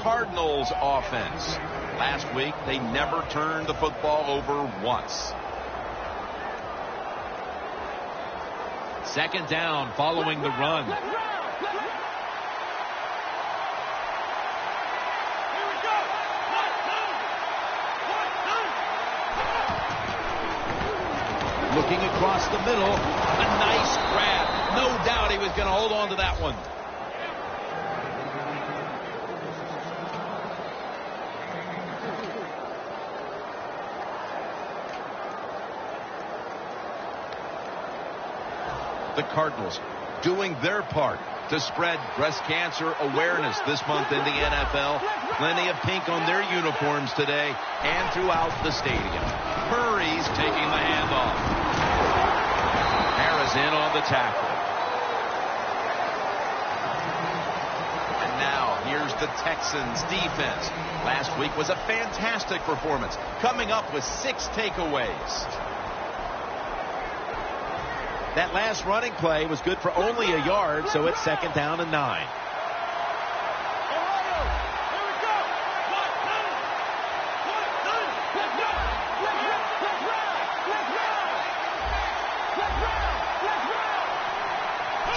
Cardinals offense. Last week, they never turned the football over once. Second down following the run. Looking across the middle, a nice grab. No doubt he was going to hold on to that one. The Cardinals doing their part to spread breast cancer awareness this month in the NFL. Plenty of pink on their uniforms today and throughout the stadium. Murray's taking the handoff. Harris in on the tackle. And now here's the Texans defense. Last week was a fantastic performance, coming up with 6 takeaways. That last running play was good for only a yard, so it's second down and 9.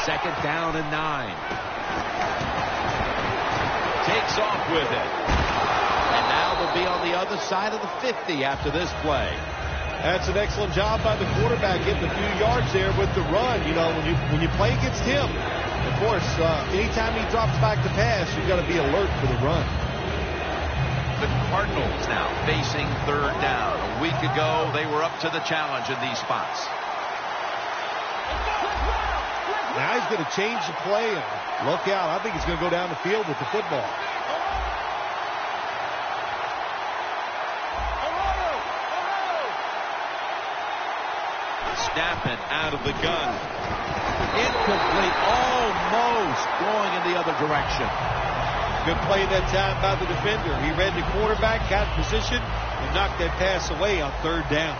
Second down and 9. Takes off with it. And now they'll be on the other side of the 50 after this play. That's an excellent job by the quarterback, getting a few yards there with the run. You know, when you play against him, of course, anytime he drops back to pass, you've got to be alert for the run. The Cardinals now facing third down. A week ago, they were up to the challenge in these spots. Now he's going to change the play, and look out. I think he's going to go down the field with the football. Snapping out of the gun. Incomplete. Almost going in the other direction. Good play that time by the defender. He read the quarterback, got in position, and knocked that pass away on third down.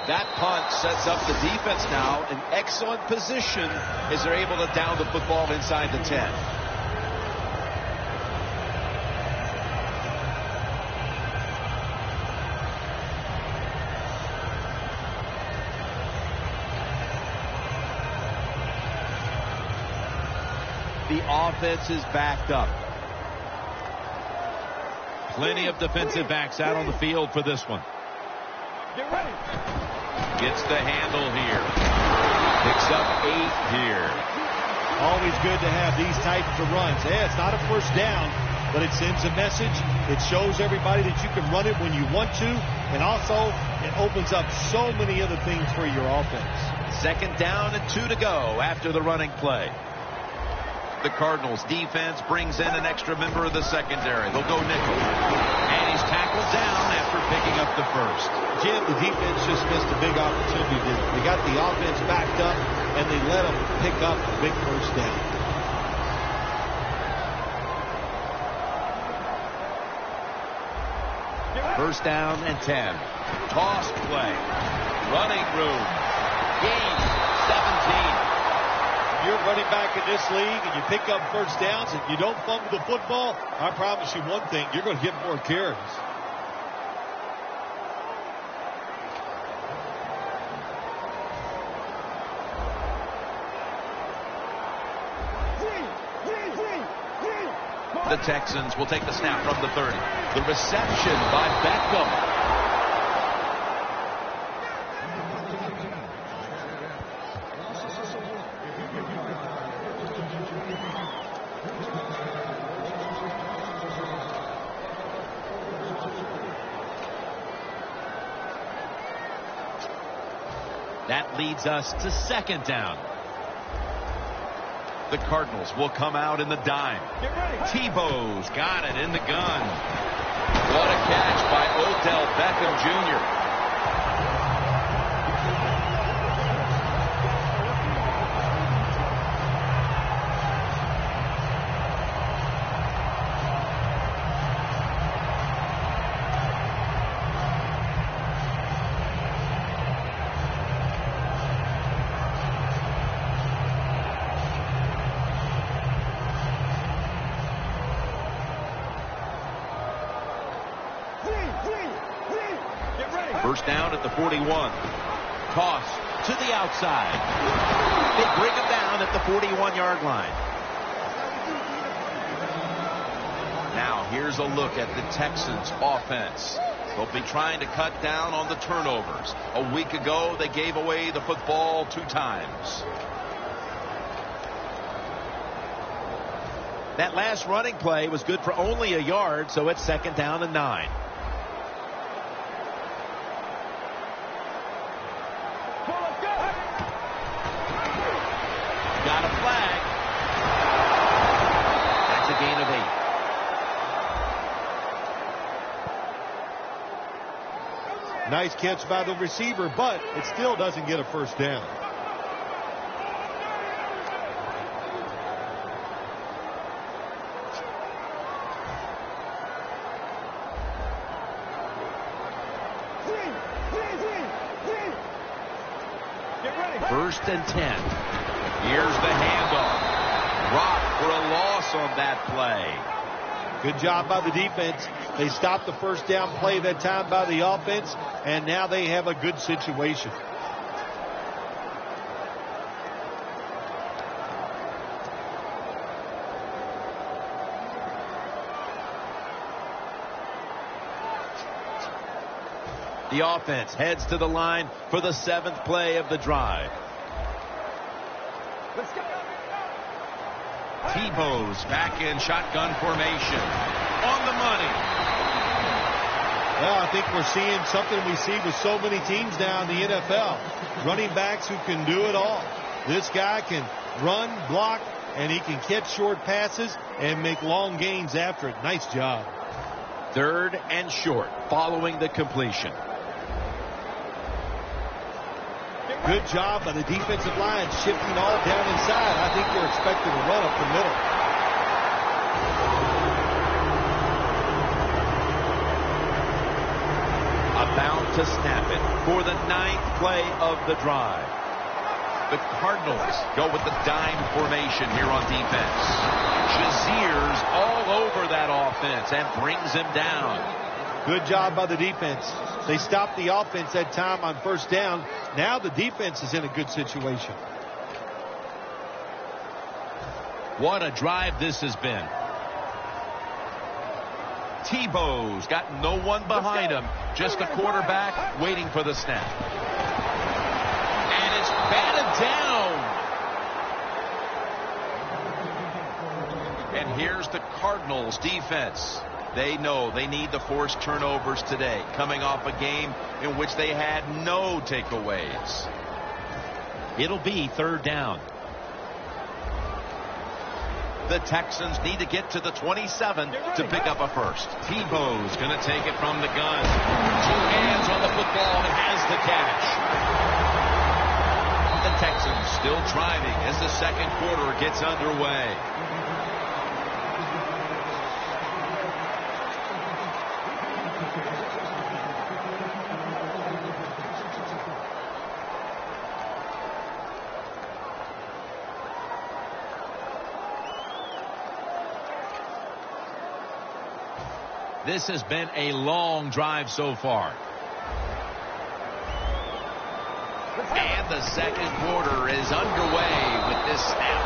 That punt sets up the defense now in excellent position as they're able to down the football inside the 10. The offense is backed up. Plenty of defensive backs out on the field for this one. Get ready. Gets the handle here. Picks up 8 here. Always good to have these types of runs. Yeah, it's not a first down, but it sends a message. It shows everybody that you can run it when you want to, and also it opens up so many other things for your offense. Second down and 2 to go after the running play. The Cardinals defense brings in an extra member of the secondary. They'll go nickel. And he's tackled down after picking up the first. Jim, the defense just missed a big opportunity. They got the offense backed up, and they let them pick up a big first down. First down and 10. Toss play. Running room. Gain 17. You're running back in this league and you pick up first downs and you don't fumble the football, I promise you one thing, you're going to get more carries. The Texans will take the snap from the 30. The reception by Beckham. That leads us to second down. The Cardinals will come out in the dime. Tebow's got it in the gun. What a catch by Odell Beckham Jr. First down at the 41. Toss to the outside. They bring him down at the 41-yard line. Now here's a look at the Texans offense. They'll be trying to cut down on the turnovers. A week ago, they gave away the football 2 times. That last running play was good for only a yard, so it's 2nd down and 9. Got a flag. That's a gain of 8. Nice catch by the receiver, but it still doesn't get a first down. First and 10. Here's the handoff. Rock for a loss on that play. Good job by the defense. They stopped the first down play that time by the offense, and now they have a good situation. The offense heads to the line for the 7th play of the drive. Tebow's back in shotgun formation. On the money. Well, I think we're seeing something we see with so many teams now in the NFL. Running backs who can do it all. This guy can run, block, and he can catch short passes and make long gains after it. Nice job. 3rd and short following the completion. Good job by the defensive line shifting all down inside. I think they're expecting to run up the middle. About to snap it for the 9th play of the drive. The Cardinals go with the dime formation here on defense. Shazier's all over that offense and brings him down. Good job by the defense. They stopped the offense that time on first down. Now the defense is in a good situation. What a drive this has been. Tebow's got no one behind him. Just the quarterback waiting for the snap. And it's batted down. And here's the Cardinals defense. They know they need to force turnovers today, coming off a game in which they had no takeaways. It'll be 3rd down. The Texans need to get to the 27 to pick up a first. Tebow's going to take it from the gun. 2 hands on the football and has the catch. The Texans still driving as the 2nd quarter gets underway. This has been a long drive so far. And the 2nd quarter is underway with this snap.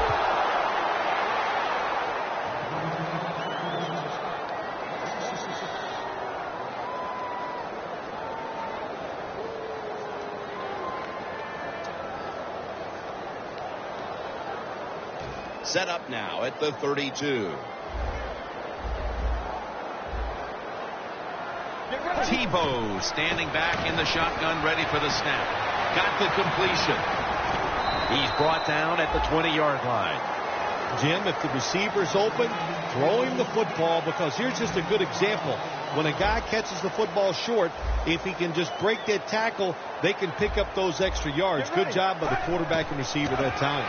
Set up now at the 32. Tebow standing back in the shotgun, ready for the snap. Got the completion. He's brought down at the 20-yard line. Jim, if the receiver's open, throw him the football, because here's just a good example. When a guy catches the football short, if he can just break that tackle, they can pick up those extra yards. Good job by the quarterback and receiver that time.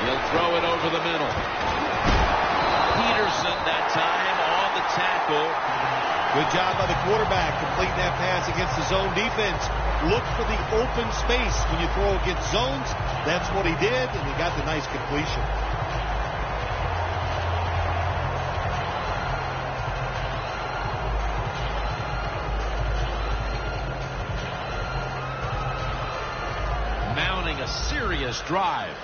He'll throw it over the middle. Peterson that time on the tackle. Good job by the quarterback completing that pass against the zone defense. Look for the open space when you throw against zones. That's what he did, and he got the nice completion. a serious drive.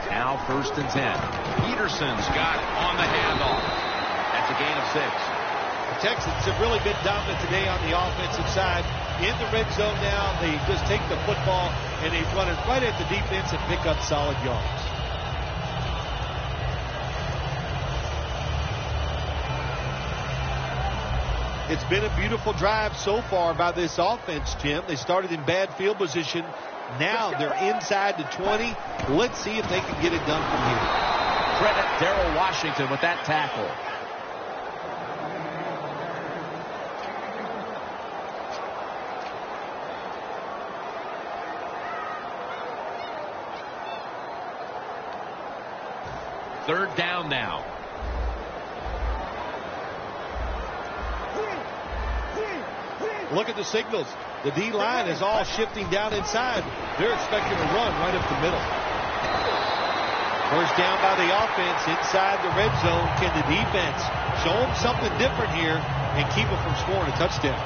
Now 1st and 10. Peterson's got it on the handoff. That's a gain of 6. The Texans have really been dominant today on the offensive side. In the red zone now, they just take the football and they run it right at the defense and pick up solid yards. It's been a beautiful drive so far by this offense, Jim. They started in bad field position. Now they're inside the 20. Let's see if they can get it done from here. Credit Darrell Washington with that tackle. Third down now. Look at the signals. The D-line is all shifting down inside. They're expecting a run right up the middle. First down by the offense inside the red zone. Can the defense show them something different here and keep them from scoring a touchdown?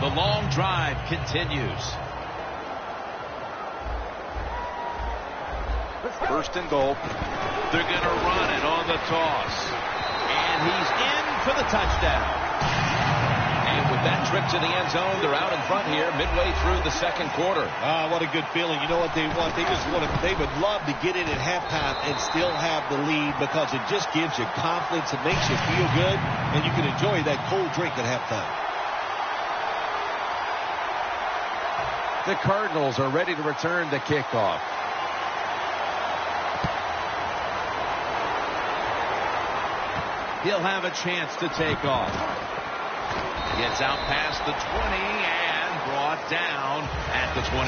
The long drive continues. 1st and goal. They're going to run it on the toss. And he's in for the touchdown. And with that trip to the end zone, they're out in front here midway through the 2nd quarter. Ah, what a good feeling. You know what they want? They would love to get in at halftime and still have the lead because it just gives you confidence. It makes you feel good, and you can enjoy that cold drink at halftime. The Cardinals are ready to return the kickoff. He'll have a chance to take off. Gets out past the 20 and brought down at the 24.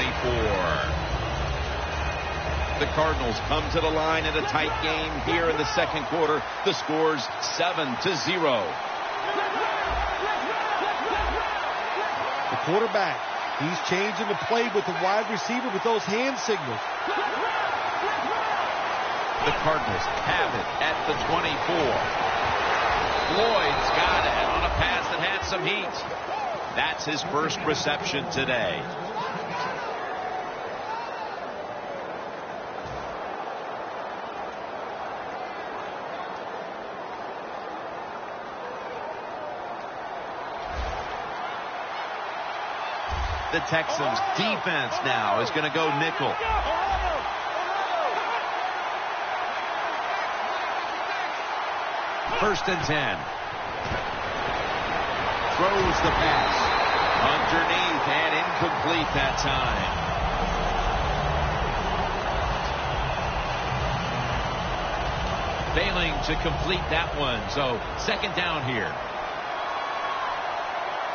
The Cardinals come to the line in a tight game here in the 2nd quarter. The score's 7-0. The quarterback, he's changing the play with the wide receiver with those hand signals. The Cardinals have it at the 24. Floyd's got it on a pass that had some heat. That's his first reception today. The Texans defense now is going to go nickel. 1st and 10. Throws the pass. Underneath and incomplete that time. Failing to complete that one. So 2nd down here.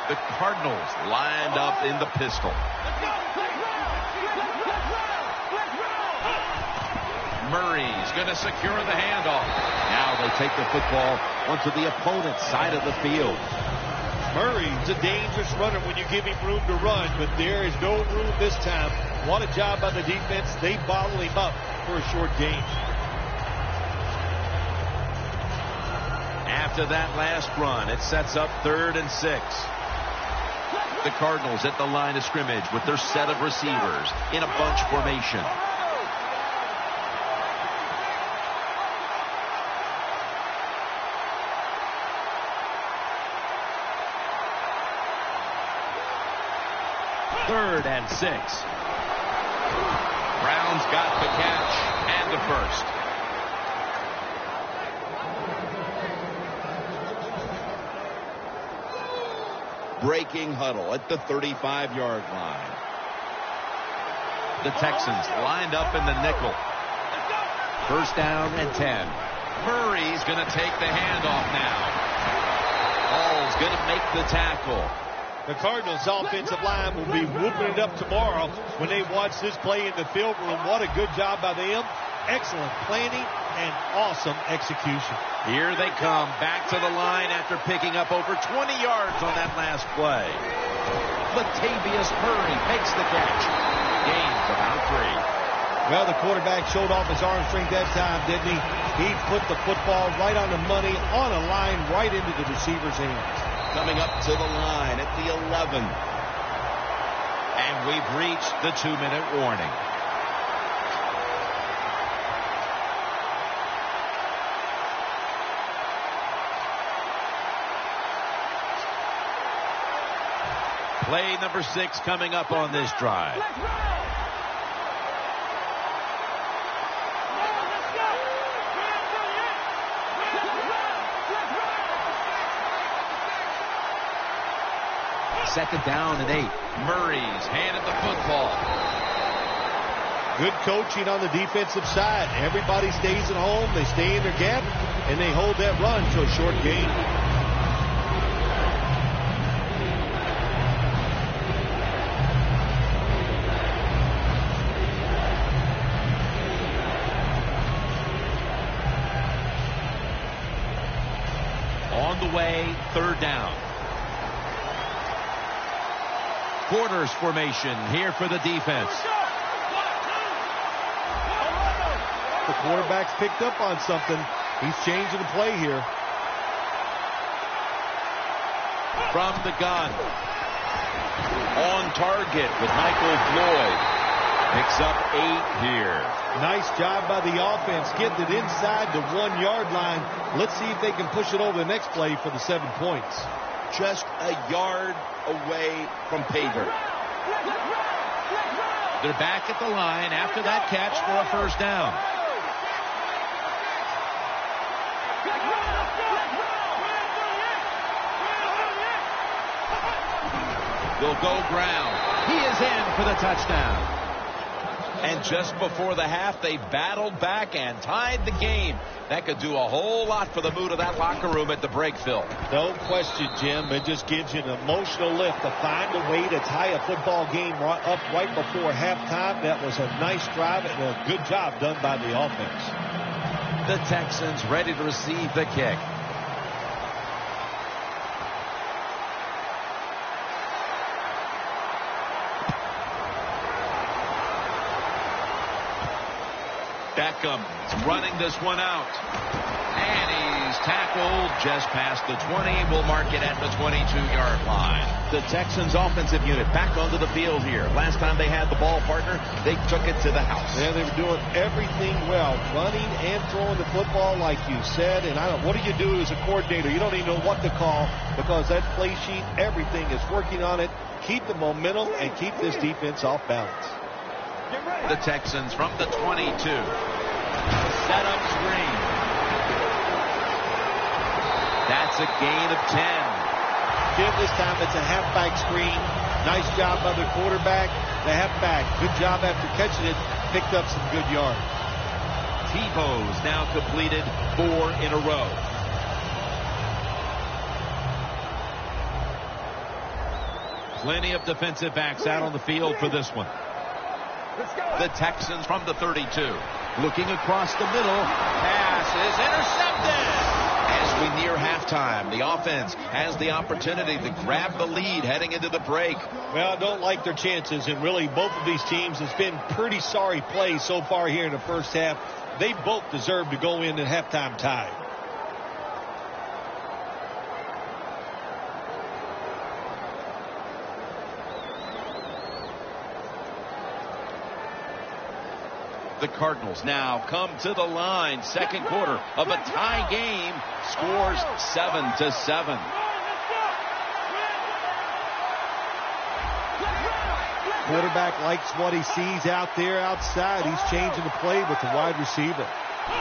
The Cardinals lined up in the pistol. Murray's going to secure the handoff. Now they take the football onto the opponent's side of the field. Murray's a dangerous runner when you give him room to run, but there is no room this time. What a job by the defense. They bottle him up for a short gain. After that last run, it sets up 3rd and 6. The Cardinals at the line of scrimmage with their set of receivers in a bunch formation. Third and 6. Brown's got the catch and the first. Breaking huddle at the 35-yard line. The Texans lined up in the nickel. 1st down and 10. Murray's going to take the handoff now. Hall's going to make the tackle. The Cardinals' offensive line will be whooping it up tomorrow when they watch this play in the film room. What a good job by them. Excellent planning and awesome execution. Here they come back to the line after picking up over 20 yards on that last play. Latavius Murray makes the catch. Gains about 3. Well, the quarterback showed off his arm strength that time, didn't he? He put the football right on the money, on a line, right into the receiver's hands. Coming up to the line at the 11. And we've reached the 2-minute warning. Play number 6 coming up on this drive. Second down and 8. Murray's handed the football. Good coaching on the defensive side. Everybody stays at home. They stay in their gap, and they hold that run to a short gain. On the way, third down. Quarters formation here for the defense. The quarterback's picked up on something. He's changing the play here. From the gun. On target with Michael Floyd. Picks up 8 here. Nice job by the offense getting it inside the 1-yard line. Let's see if they can push it over the next play for the 7 points. Just a yard away from paper. They're back at the line after that catch for a first down. They'll go ground. He is in for the touchdown. And just before the half, they battled back and tied the game. That could do a whole lot for the mood of that locker room at the break, Phil. No question, Jim. It just gives you an emotional lift to find a way to tie a football game up right before halftime. That was a nice drive and a good job done by the offense. The Texans ready to receive the kick. Beckham's running this one out. And he's tackled just past the 20. We'll mark it at the 22-yard line. The Texans offensive unit back onto the field here. Last time they had the ball, partner, they took it to the house. Yeah, they were doing everything well, running and throwing the football like you said. And what do you do as a coordinator? You don't even know what to call because that play sheet, everything is working on it. Keep the momentum and keep this defense off balance. The Texans from the 22. Set up screen. That's a gain of 10. Jim, this time it's a halfback screen. Nice job by the quarterback. The halfback, good job after catching it. Picked up some good yards. Tebow's now completed 4 in a row. Plenty of defensive backs out on the field for this one. The Texans from the 32. Looking across the middle. Pass is intercepted. As we near halftime, the offense has the opportunity to grab the lead heading into the break. Well, I don't like their chances, and really both of these teams has been pretty sorry plays so far here in the first half. They both deserve to go in at halftime tied. The Cardinals now come to the line. Second quarter of a tie game. Scores 7-7. Quarterback likes what he sees out there outside. He's changing the play with the wide receiver.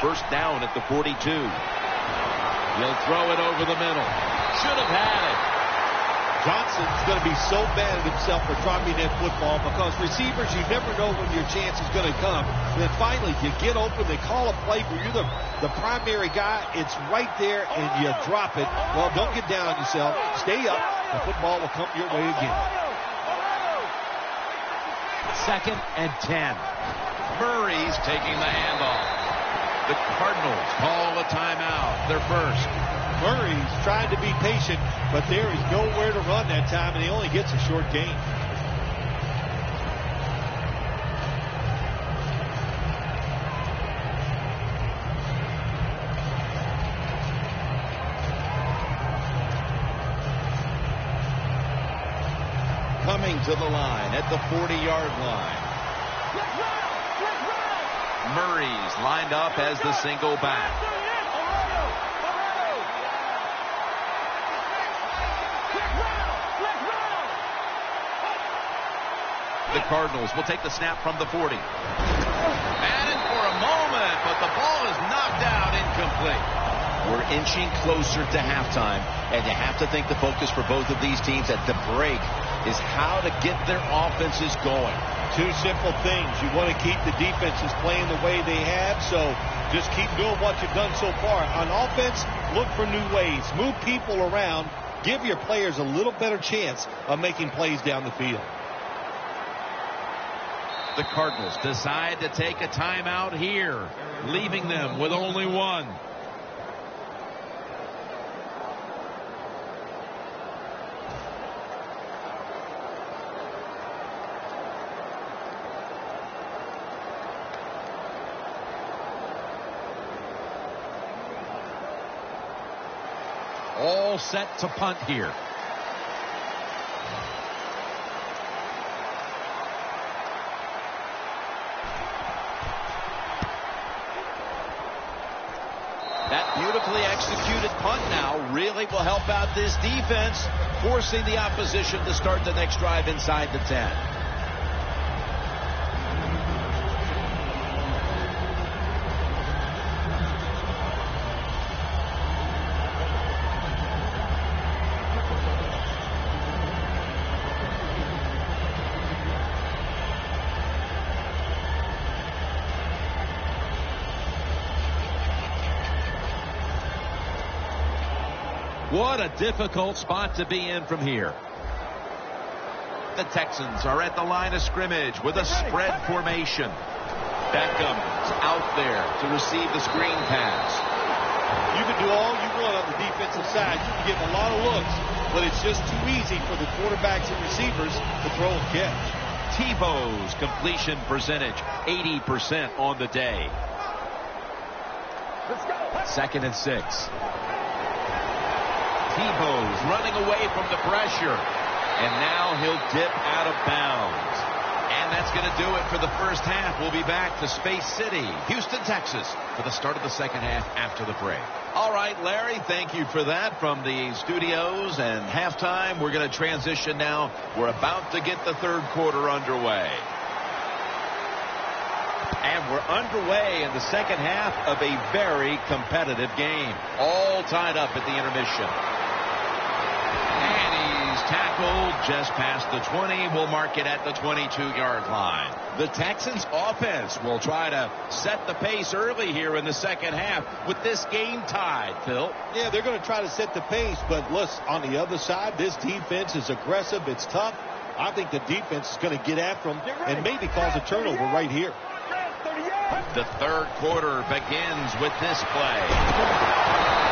First down at the 42. He'll throw it over the middle. Should have had it. Johnson's going to be so bad at himself for dropping that football because receivers, you never know when your chance is going to come. And then finally, you get open, they call a play where you're the primary guy. It's right there, and you drop it. Well, don't get down on yourself. Stay up. The football will come your way again. 2nd and 10. Murray's taking the handoff. The Cardinals call a timeout. Their first. Murray's trying to be patient, but there is nowhere to run that time, and he only gets a short gain. coming to the line at the 40-yard line. Murray's lined up as the single back. The Cardinals will take the snap from the 40. Madden for a moment, but the ball is knocked out, incomplete. We're inching closer to halftime, and you have to think the focus for both of these teams at the break is how to get their offenses going. Two simple things. You want to keep the defenses playing the way they have, so just keep doing what you've done so far. On offense, look for new ways. Move people around. Give your players a little better chance of making plays down the field. The Cardinals decide to take a timeout here, leaving them with only one. All set to punt here. That beautifully executed punt now really will help out this defense, forcing the opposition to start the next drive inside the 10. What a difficult spot to be in from here. The Texans are at the line of scrimmage with a spread formation. Beckham's out there to receive the screen pass. You can do all you want on the defensive side. You can give a lot of looks, but it's just too easy for the quarterbacks and receivers to throw and catch. Tebow's completion percentage, 80% on the day. 2nd and 6. Tebow's running away from the pressure. And now he'll dip out of bounds. And that's going to do it for the first half. We'll be back to Space City, Houston, Texas, for the start of the second half after the break. All right, Larry, thank you for that from the studios. And halftime, we're going to transition now. We're about to get the third quarter underway. And we're underway in the second half of a very competitive game. All tied up at the intermission. And he's tackled just past the 20. We'll mark it at the 22-yard line. The Texans offense will try to set the pace early here in the second half with this game tied, Phil. Yeah, they're going to try to set the pace, but listen, on the other side, this defense is aggressive. It's tough. I think the defense is going to get after them and maybe cause a turnover right here. The third quarter begins with this play.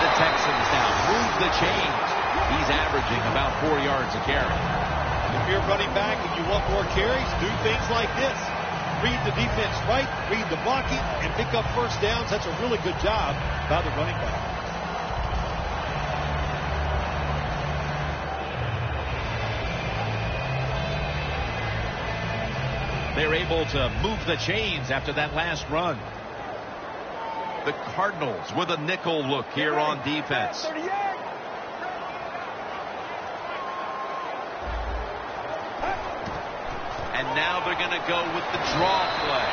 The Texans now move the chains. He's averaging about 4 yards a carry. If you're running back and you want more carries, do things like this. Read the defense right, read the blocking, and pick up first downs. That's a really good job by the running back. They're able to move the chains after that last run. The Cardinals with a nickel look here on defense. And now they're going to go with the draw play.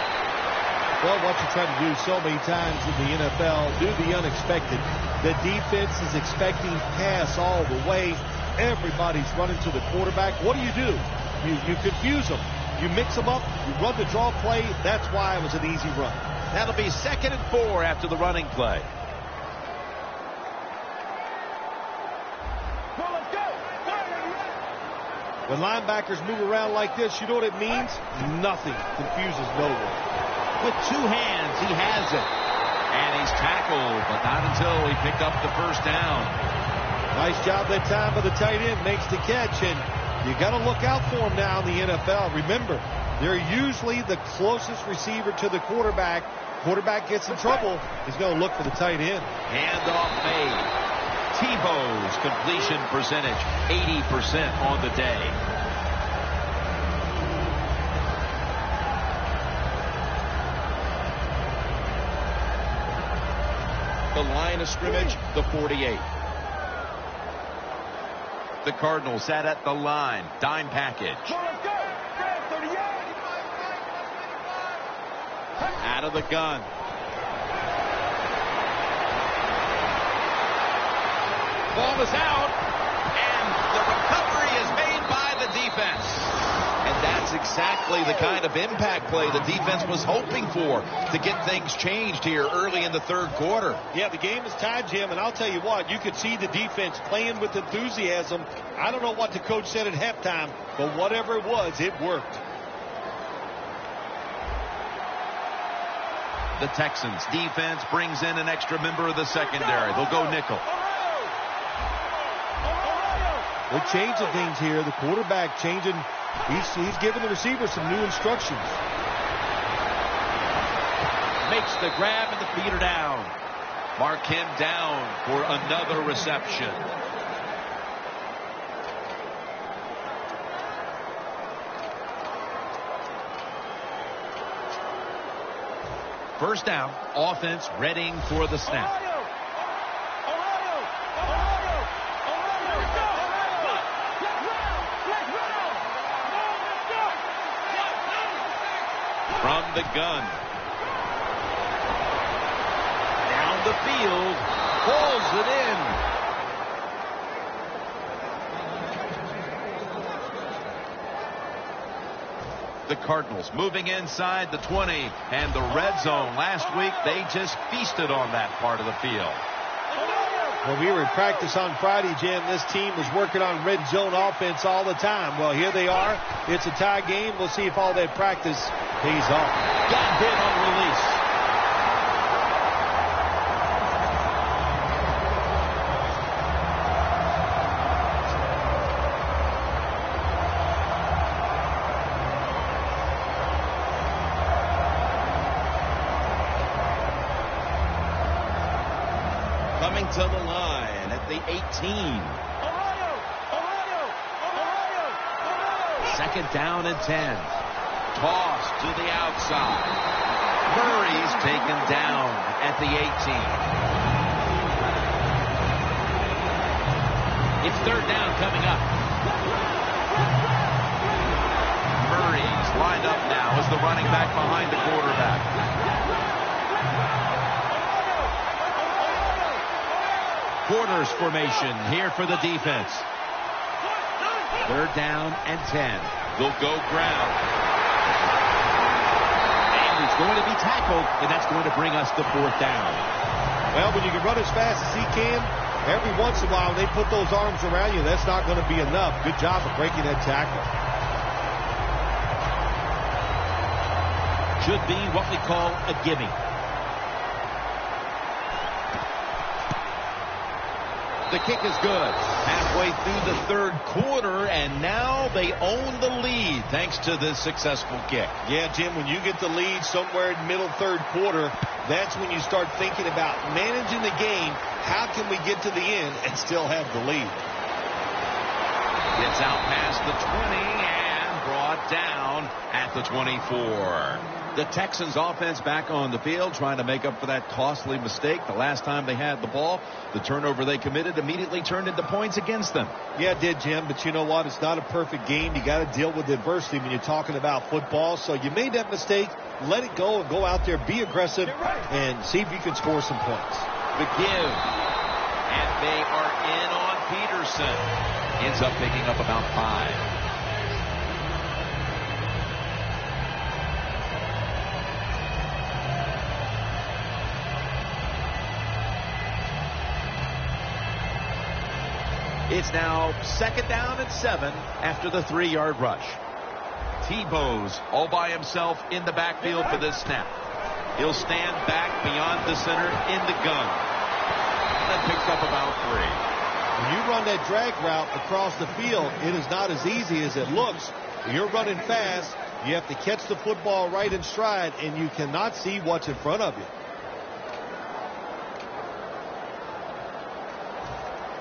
Well, what you try to do so many times in the NFL, do the unexpected. The defense is expecting pass all the way. Everybody's running to the quarterback. What do? You confuse them. You mix them up. You run the draw play. That's why it was an easy run. That'll be 2nd and 4 after the running play. When linebackers move around like this, you know what it means? Nothing. Confuses no one. With two hands, he has it. And he's tackled, but not until he picked up the first down. Nice job that time by the tight end. Makes the catch, and you got to look out for him now in the NFL. Remember, they're usually the closest receiver to the quarterback. Quarterback gets in trouble, he's going to look for the tight end. Handoff made. Tebow's completion percentage, 80% on the day. the line of scrimmage, the 48. The Cardinals sat at the line. Dime package. Out of the gun. Ball is out, and the recovery is made by the defense. And that's exactly the kind of impact play the defense was hoping for to get things changed here early in the third quarter. Yeah, the game is tied, Jim, and I'll tell you what, you could see the defense playing with enthusiasm. I don't know what the coach said at halftime, but whatever it was, it worked. The Texans defense brings in an extra member of the secondary. They'll go nickel. They're changing things here. The quarterback changing. He's giving the receiver some new instructions. Makes the grab and the feet are down. Mark him down for another reception. First down, offense readying for the snap. From the gun. Down the field. Pulls it in. The Cardinals moving inside the 20 and the red zone. Last week, they just feasted on that part of the field. Well, we were in practice on Friday, Jim. This team was working on red zone offense all the time. Well, here they are. It's a tie game. We'll see if all that practice pays off. Got hit on release. Coming to the line at the 18. Second down and 10. Toss to the outside. Murray's taken down at the 18. It's third down coming up. Murray's lined up now as the running back behind the quarterback. Quarters formation here for the defense. Third down and 10. They'll go ground. And he's going to be tackled, and that's going to bring us to fourth down. Well, when you can run as fast as he can, every once in a while when they put those arms around you, that's not going to be enough. Good job of breaking that tackle. Should be what we call a gimme. The kick is good. Halfway through the third quarter, and now they own the lead thanks to this successful kick. Yeah, Jim, when you get the lead somewhere in middle third quarter, that's when you start thinking about managing the game. How can we get to the end and still have the lead? Gets out past the 20 and brought down at the 24. The Texans offense back on the field trying to make up for that costly mistake. The last time they had the ball, the turnover they committed immediately turned into points against them. Yeah, it did, Jim, but you know what? It's not a perfect game. You got to deal with adversity when you're talking about football. So you made that mistake, let it go and go out there, be aggressive, and see if you can score some points. The give, and they are in on Peterson. Ends up picking up about 5. It's now second down and 7 after the 3-yard rush. Tebow's all by himself in the backfield for this snap. He'll stand back beyond the center in the gun. That picks up about 3. When you run that drag route across the field, it is not as easy as it looks. You're running fast. You have to catch the football right in stride, and you cannot see what's in front of you.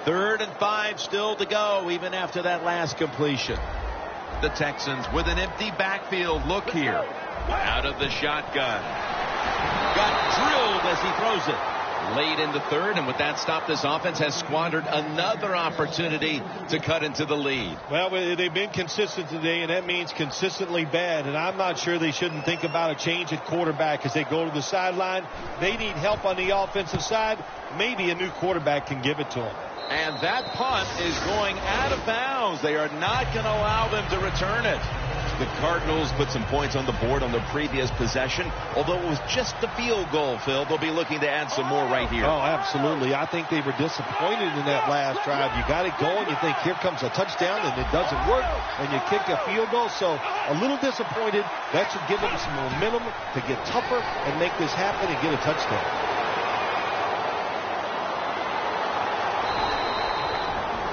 Third and 5 still to go, even after that last completion. The Texans with an empty backfield look here. Out of the shotgun. Got drilled as he throws it. late in the third, and with that stop, this offense has squandered another opportunity to cut into the lead. Well, they've been consistent today, and that means consistently bad, and I'm not sure they shouldn't think about a change at quarterback as they go to the sideline. They need help on the offensive side. Maybe a new quarterback can give it to them. And that punt is going out of bounds. They are not going to allow them to return it. The Cardinals put some points on the board on their previous possession. Although it was just the field goal, Phil, they'll be looking to add some more right here. Oh, absolutely. I think they were disappointed in that last drive. You got it going. You think here comes a touchdown, and it doesn't work, and you kick a field goal. So a little disappointed. That should give them some momentum to get tougher and make this happen and get a touchdown.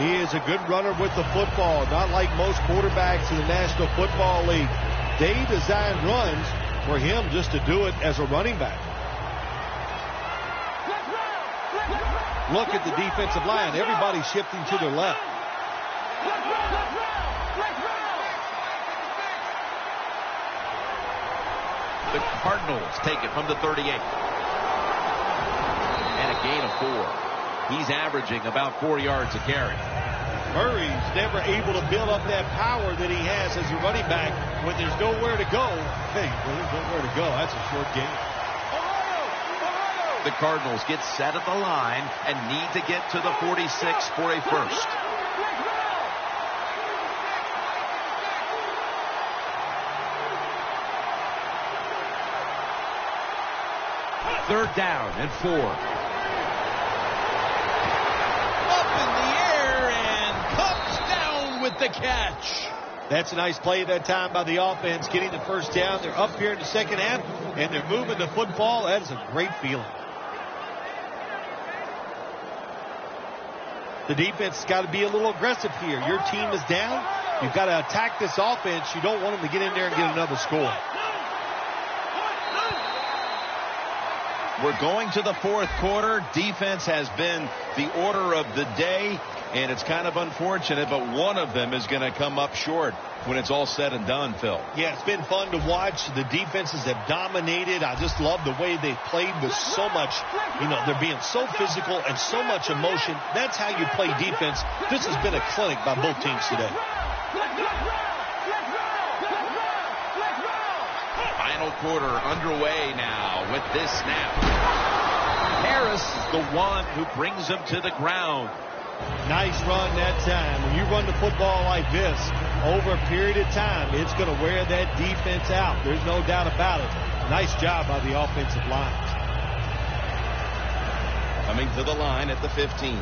He is a good runner with the football, not like most quarterbacks in the National Football League. They design runs for him just to do it as a running back. Look at the defensive line. Everybody's shifting to their left. The Cardinals take it from the 38. And a gain of 4. He's averaging about 4 yards a carry. Murray's never able to build up that power that he has as a running back when there's nowhere to go. Hey, when there's nowhere to go, that's a short game. The Cardinals get set at the line and need to get to the 46 for a first. Third down and 4. With the catch. That's a nice play that time by the offense, getting the first down. They're up here in the second half, and they're moving the football. That is a great feeling. The defense has got to be a little aggressive here. Your team is down. You've got to attack this offense. You don't want them to get in there and get another score. We're going to the fourth quarter. Defense has been the order of the day, and it's kind of unfortunate, but one of them is going to come up short when it's all said and done, Phil. Yeah, it's been fun to watch. The defenses have dominated. I just love the way they played with so much, they're being so physical and so much emotion. That's how you play defense. This has been a clinic by both teams today. Final quarter underway now with this snap. Harris is the one who brings him to the ground. Nice run that time. When you run the football like this over a period of time, it's going to wear that defense out. There's no doubt about it. Nice job by the offensive line. Coming to the line at the 15.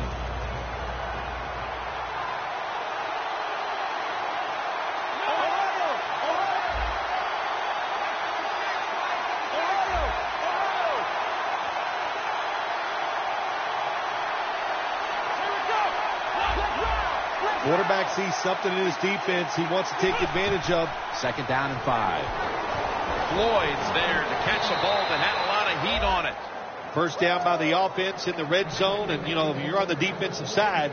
Quarterback sees something in his defense he wants to take advantage of. Second down and 5. Floyd's there to catch a ball that had a lot of heat on it. First down by the offense in the red zone. And, if you're on the defensive side,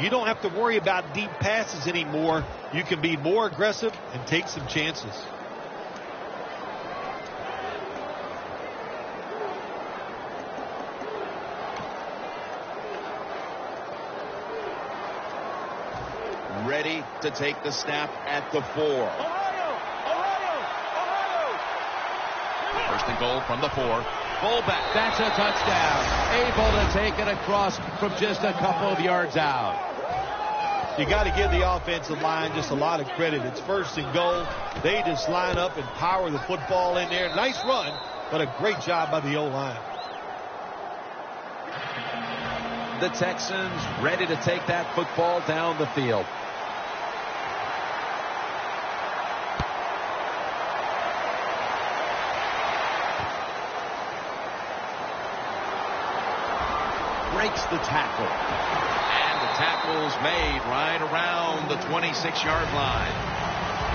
you don't have to worry about deep passes anymore. You can be more aggressive and take some chances. Ready to take the snap at the 4. First and goal from the 4. Fullback. That's a touchdown. Able to take it across from just a couple of yards out. You got to give the offensive line just a lot of credit. It's first and goal. They just line up and power the football in there. Nice run, but a great job by the O-line. The Texans ready to take that football down the field. Breaks the tackle. And the tackle's made right around the 26-yard line.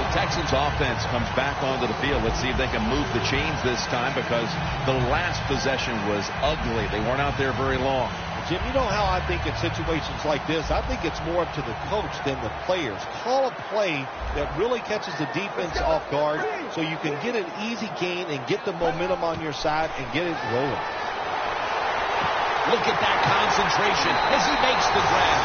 The Texans offense comes back onto the field. Let's see if they can move the chains this time, because the last possession was ugly. They weren't out there very long. Jim, you know how I think in situations like this, I think it's more up to the coach than the players. Call a play that really catches the defense off guard so you can get an easy gain and get the momentum on your side and get it rolling. Look at that concentration as he makes the grab.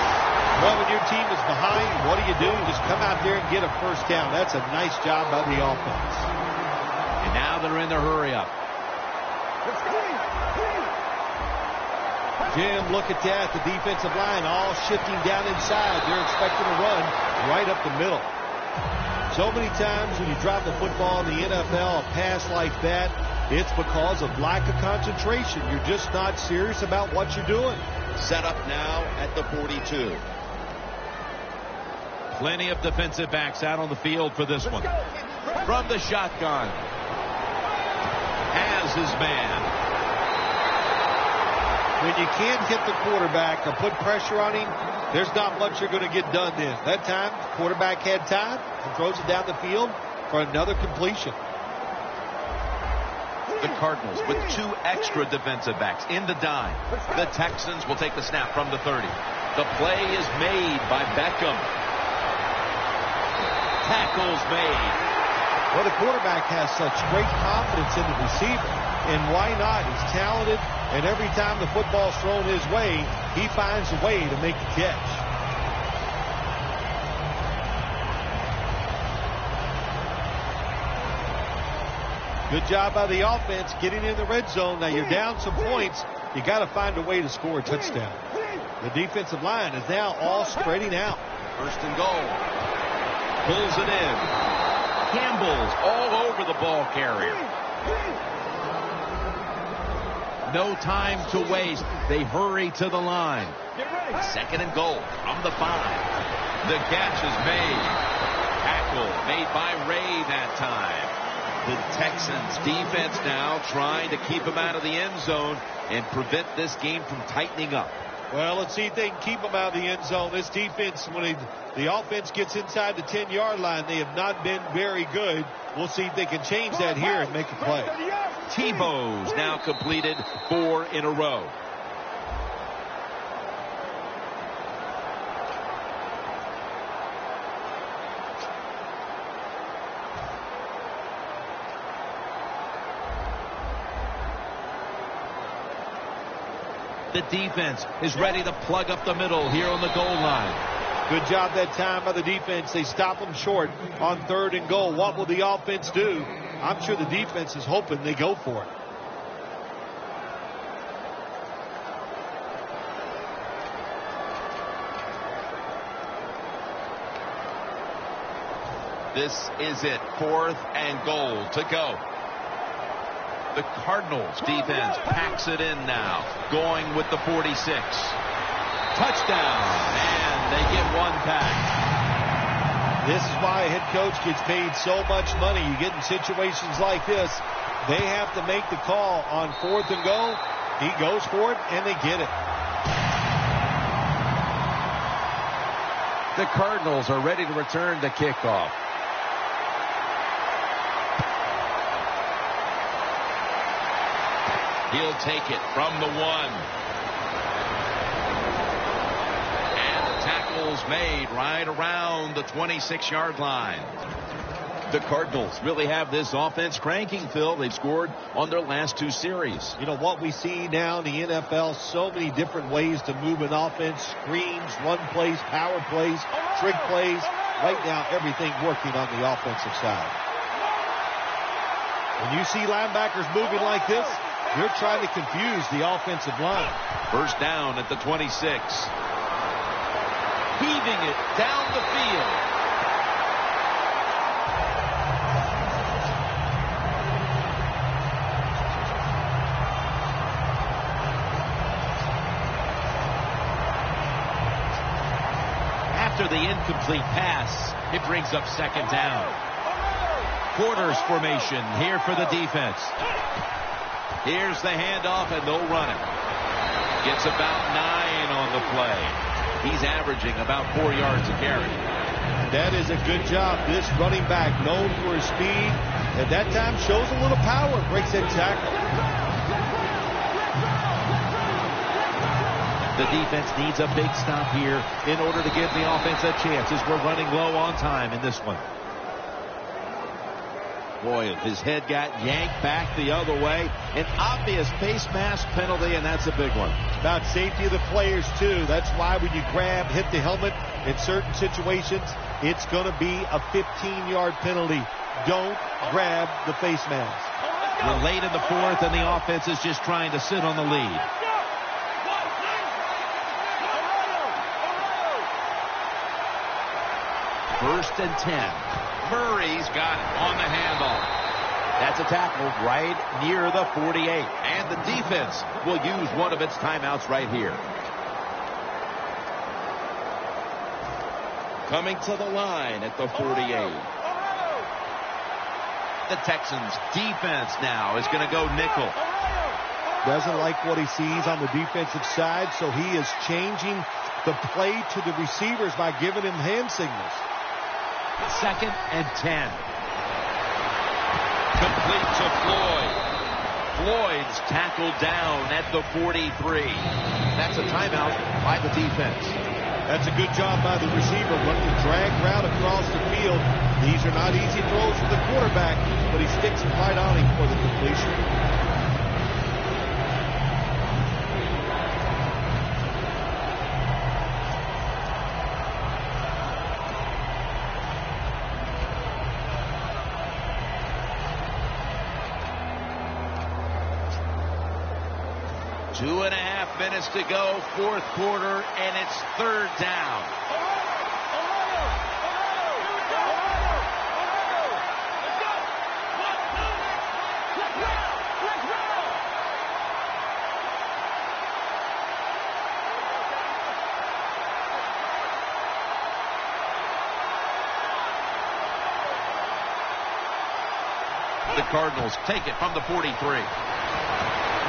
Well, when your team is behind, what do? Just come out there and get a first down. That's a nice job by the offense. And now they're in the hurry-up. Jim, look at that. The defensive line all shifting down inside. They're expecting a run right up the middle. So many times when you drop the football in the NFL, a pass like that, it's because of lack of concentration. You're just not serious about what you're doing. Set up now at the 42. Plenty of defensive backs out on the field for this one. From the shotgun. Has his man. When you can't hit the quarterback or put pressure on him, there's not much you're going to get done then. That time, the quarterback had time and throws it down the field for another completion. The Cardinals with 2 extra defensive backs in the dime. The Texans will take the snap from the 30. The play is made by Beckham. Tackles made. Well, the quarterback has such great confidence in the receiver. And why not? He's talented, and every time the football's thrown his way, he finds a way to make the catch. Good job by the offense getting in the red zone. Now you're down some points. You got to find a way to score a touchdown. The defensive line is now all spreading out. First and goal. Pulls it in. Campbell's all over the ball carrier. No time to waste. They hurry to the line. Second and goal from the 5. The catch is made. Tackle made by Ray that time. The Texans defense now trying to keep him out of the end zone and prevent this game from tightening up. Well, let's see if they can keep him out of the end zone. This defense, when the offense gets inside the 10-yard line, they have not been very good. We'll see if they can change that here and make a play. Tebow's now completed 4 in a row. The defense is ready to plug up the middle here on the goal line. Good job that time by the defense. They stop them short on 3rd and goal. What will the offense do? I'm sure the defense is hoping they go for it. This is it. 4th and goal to go. The Cardinals defense packs it in now, going with the 46. Touchdown, and they get 1 pack. This is why a head coach gets paid so much money. You get in situations like this, they have to make the call on 4th and goal. He goes for it, and they get it. The Cardinals are ready to return the kickoff. He'll take it from the 1. And the tackle's made right around the 26-yard line. The Cardinals really have this offense cranking, Phil. They've scored on their last 2 series. You know, what we see now in the NFL, so many different ways to move an offense. Screens, run plays, power plays, trick plays. Right now, everything working on the offensive side. When you see linebackers moving like this, you're trying to confuse the offensive line. First down at the 26. Heaving it down the field. After the incomplete pass, it brings up 2nd down. Quarters formation here for the defense. Here's the handoff, and they'll run it. Gets about 9 on the play. He's averaging about 4 yards a carry. That is a good job. This running back, known for his speed, at that time shows a little power, breaks that tackle. The defense needs a big stop here in order to give the offense a chance as we're running low on time in this one. Boy, his head got yanked back the other way. An obvious face mask penalty, and that's a big one. About safety of the players, too. That's why when you hit the helmet in certain situations, it's going to be a 15-yard penalty. Don't grab the face mask. We're late in the fourth, and the offense is just trying to sit on the lead. First and 10. Murray's got it on the handoff. That's a tackle right near the 48. And the defense will use one of its timeouts right here. Coming to the line at the 48. The Texans defense now is going to go nickel. Doesn't like what he sees on the defensive side, so he is changing the play to the receivers by giving him hand signals. Second and 10. Complete to Floyd. Floyd's tackled down at the 43. That's a timeout by the defense. That's a good job by the receiver, running the drag route across the field. These are not easy throws for the quarterback, but he sticks right on him for the completion. 2.5 minutes to go, fourth quarter, and it's third down. The Cardinals take it from the 43.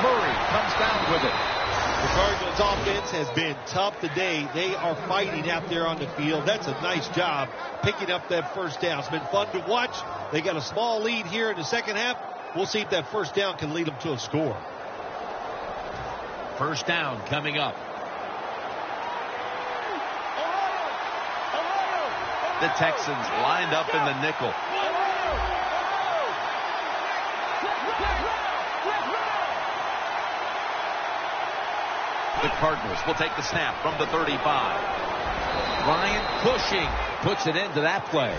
Murray comes down with it. The Cardinals offense has been tough today. They are fighting out there on the field. That's a nice job picking up that first down. It's been fun to watch. They got a small lead here in the second half. We'll see if that first down can lead them to a score. First down coming up. The Texans lined up in the nickel. The Cardinals will take the snap from the 35. Ryan Cushing puts it into that play.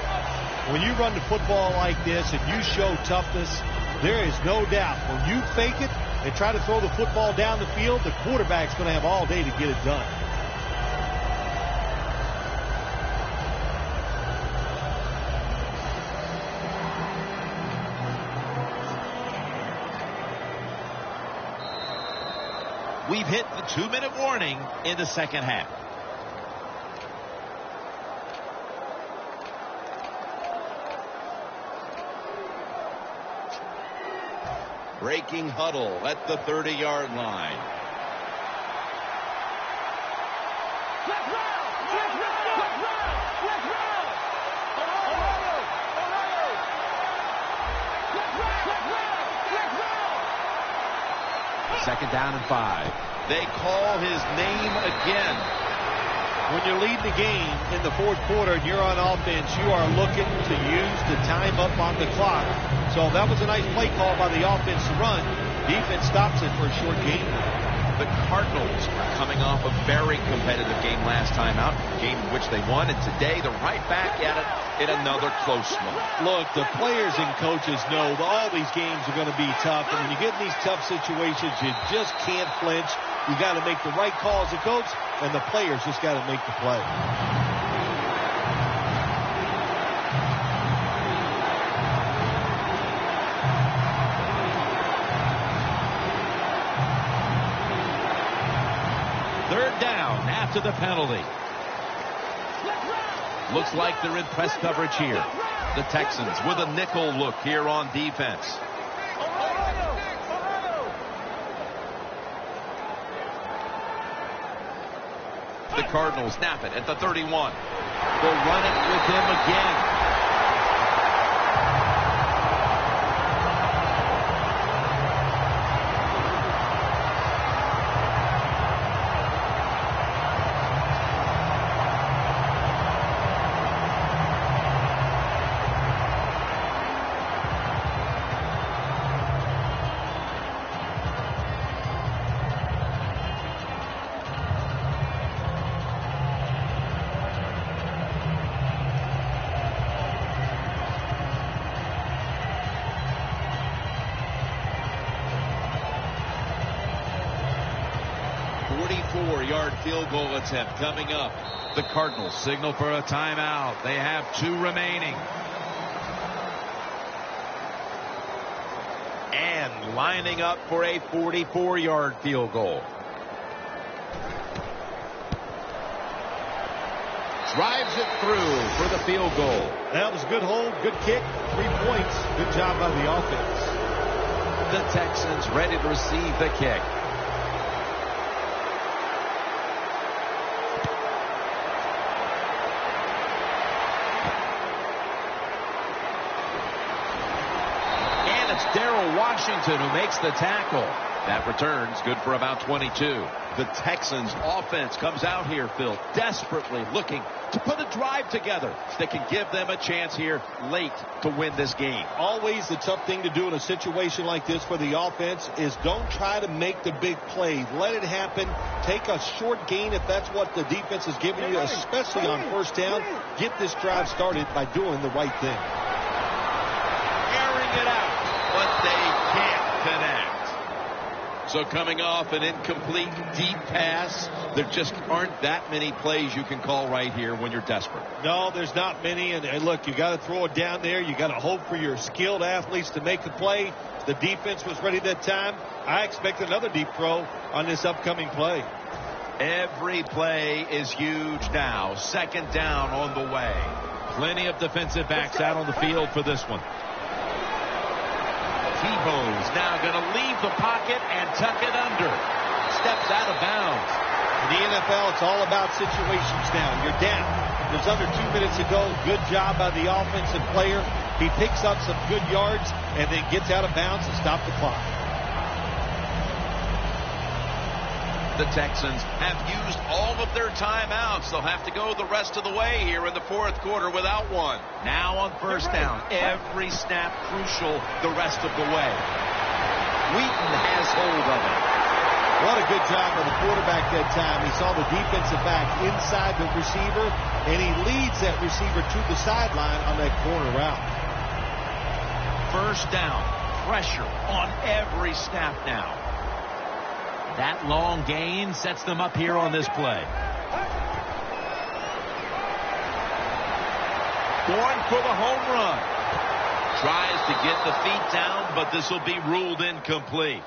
When you run the football like this and you show toughness, there is no doubt when you fake it and try to throw the football down the field, the quarterback's going to have all day to get it done. We've hit the 2-minute warning in the second half. Breaking huddle at the 30-yard line. Second down and 5. They call his name again. When you're leading the game in the fourth quarter and you're on offense, you are looking to use the time up on the clock. So that was a nice play call by the offense to run. Defense stops it for a short game. The Cardinals are coming off a very competitive game last time out, a game in which they won, and today they're right back at it in another close one. Look, the players and coaches know that all these games are going to be tough, and when you get in these tough situations, you just can't flinch. You got to make the right call as a coach, and the players just got to make the play. Third down after the penalty. Looks like they're in press coverage here. The Texans with a nickel look here on defense. The Cardinals snap it at the 31. They'll run it with him again. 44-yard field goal attempt coming up. The Cardinals signal for a timeout. They have 2 remaining. And lining up for a 44-yard field goal. Drives it through for the field goal. That was a good hold, good kick, 3 points. Good job by the offense. The Texans ready to receive the kick. And it's Darrell Washington who makes the tackle. That return's good for about 22. The Texans offense comes out here, Phil, desperately looking to put a drive together that can give them a chance here late to win this game. Always the tough thing to do in a situation like this for the offense is don't try to make the big play. Let it happen. Take a short gain if that's what the defense is giving you, especially on first down. Get this drive started by doing the right thing. Airing it out, but they can't connect. So coming off an incomplete deep pass, there just aren't that many plays you can call right here when you're desperate. No, there's not many. And look, you got to throw it down there. You got to hope for your skilled athletes to make the play. The defense was ready that time. I expect another deep throw on this upcoming play. Every play is huge now. 2nd down on the way. Plenty of defensive backs out on the field for this one. Tebow's now going to leave the pocket and tuck it under. Steps out of bounds. In the NFL, it's all about situations now. You're down. There's under 2 minutes to go. Good job by the offensive player. He picks up some good yards and then gets out of bounds to stop the clock. The Texans have used all of their timeouts. They'll have to go the rest of the way here in the 4th quarter without one. Now on first down, every snap crucial the rest of the way. Wheaton has hold of it. What a good job by the quarterback that time. He saw the defensive back inside the receiver, and he leads that receiver to the sideline on that corner route. First down, pressure on every snap now. That long gain sets them up here on this play. Going for the home run. Tries to get the feet down, but this will be ruled incomplete.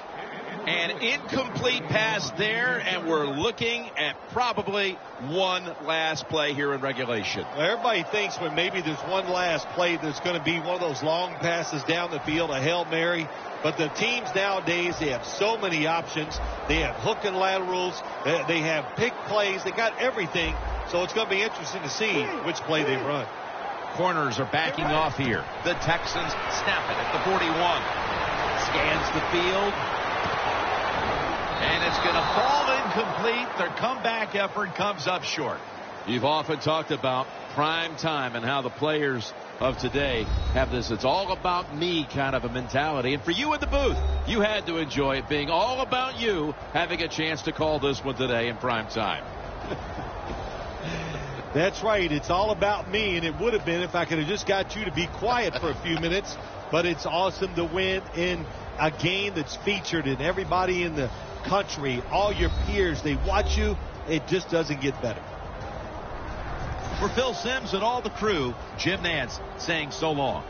An incomplete pass there, and we're looking at probably one last play here in regulation. Well, everybody thinks when maybe there's one last play there's going to be one of those long passes down the field, a Hail Mary. But the teams nowadays, they have so many options. They have hook and laterals. They have pick plays. They got everything. So it's going to be interesting to see which play they run. Corners are backing off here. The Texans snap it at the 41. Scans the field. And it's going to fall incomplete. Their comeback effort comes up short. You've often talked about prime time and how the players of today have this "it's all about me" kind of a mentality. And for you in the booth, you had to enjoy it being all about you having a chance to call this one today in prime time. That's right. It's all about me, and it would have been if I could have just got you to be quiet for a few minutes. But it's awesome to win in a game that's featured in everybody in the country, all your peers, they watch you. It just doesn't get better. For Phil Simms and all the crew, Jim Nantz saying so long.